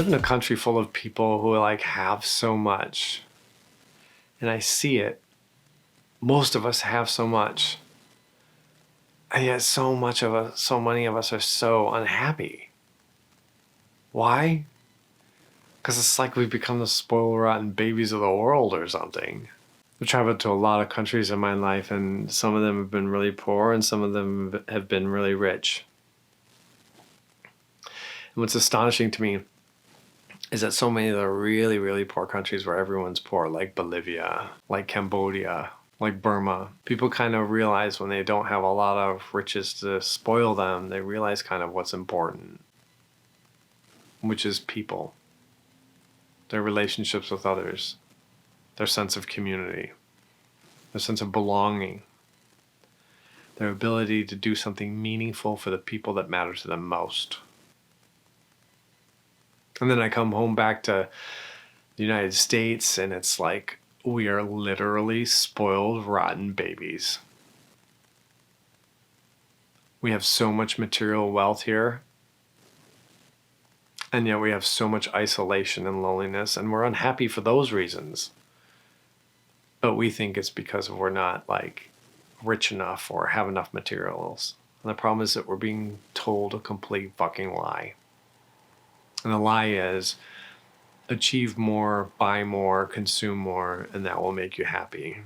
in a country full of people who like have so much, and I see it. Most of us have so much, and yet so many of us are so unhappy. Why? Because it's like we've become the spoiled, rotten babies of the world or something. I've traveled to a lot of countries in my life, and some of them have been really poor, and some of them have been really rich. And what's astonishing to me is that so many of the really, really poor countries where everyone's poor, like Bolivia, like Cambodia, like Burma, people kind of realize when they don't have a lot of riches to spoil them, they realize kind of what's important, which is people, their relationships with others, their sense of community, their sense of belonging, their ability to do something meaningful for the people that matter to them most. And then I come home back to the United States, and it's like we are literally spoiled, rotten babies. We have so much material wealth here, and yet we have so much isolation and loneliness, and we're unhappy for those reasons. But we think it's because we're not like rich enough or have enough materials. And the problem is that we're being told a complete fucking lie. And the lie is achieve more, buy more, consume more, and that will make you happy.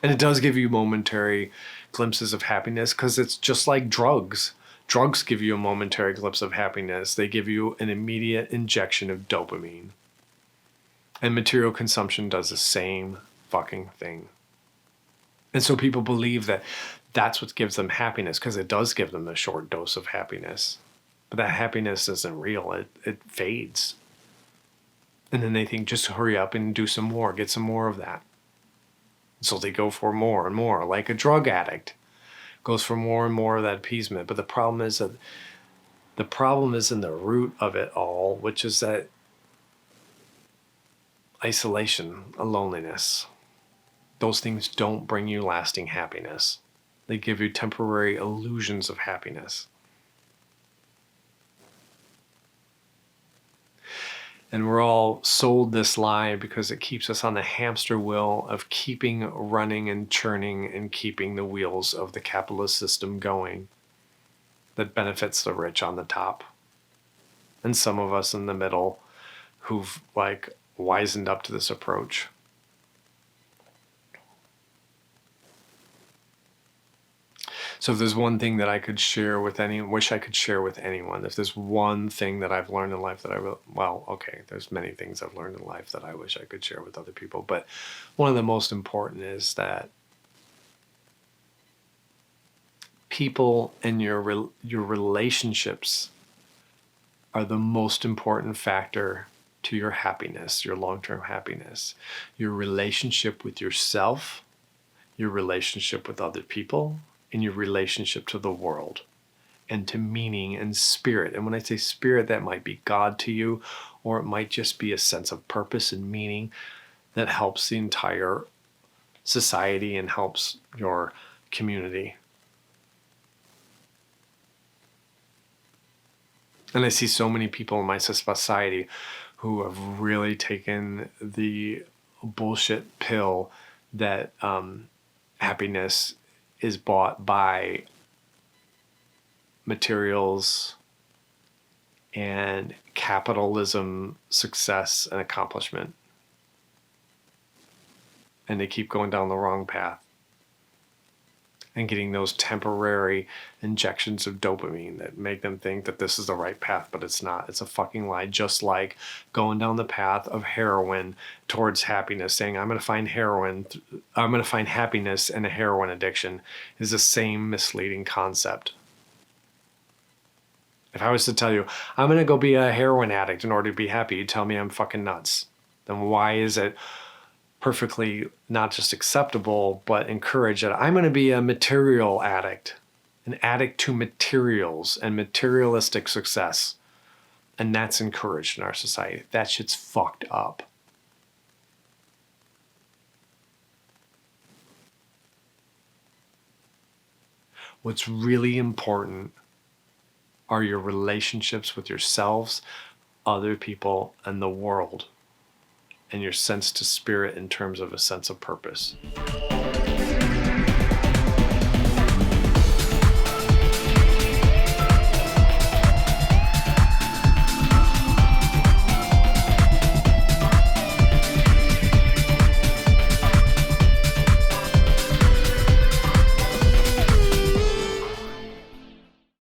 And it does give you momentary glimpses of happiness because it's just like drugs. Drugs give you a momentary glimpse of happiness. They give you an immediate injection of dopamine. And material consumption does the same fucking thing. And so people believe that that's what gives them happiness because it does give them a short dose of happiness. But that happiness isn't real. It fades. And then they think, just hurry up and do some more, get some more of that. So they go for more and more, like a drug addict goes for more and more of that appeasement. But the problem is in the root of it all, which is that isolation, a loneliness. Those things don't bring you lasting happiness. They give you temporary illusions of happiness. And we're all sold this lie because it keeps us on the hamster wheel of keeping running and churning and keeping the wheels of the capitalist system going that benefits the rich on the top. And some of us in the middle who've like wisened up to this approach. So if there's one thing that I could share with wish I could share with anyone, if there's one thing that I've learned in life that there's many things I've learned in life that I wish I could share with other people. But one of the most important is that people and your relationships are the most important factor to your happiness, your long-term happiness. Your relationship with yourself, your relationship with other people, and your relationship to the world and to meaning and spirit. And when I say spirit, that might be God to you, or it might just be a sense of purpose and meaning that helps the entire society and helps your community. And I see so many people in my society who have really taken the bullshit pill that happiness is bought by materials and capitalism, success, and accomplishment. And they keep going down the wrong path and getting those temporary injections of dopamine that make them think that this is the right path, but it's not. It's a fucking lie. Just like going down the path of heroin towards happiness, saying I'm going to find happiness in a heroin addiction is the same misleading concept. If I was to tell you, I'm going to go be a heroin addict in order to be happy, you'd tell me I'm fucking nuts. Then why is it perfectly not just acceptable, but encouraged that I'm going to be a material addict, an addict to materials and materialistic success? And that's encouraged in our society. That shit's fucked up. What's really important are your relationships with yourselves, other people and the world and your sense to spirit in terms of a sense of purpose.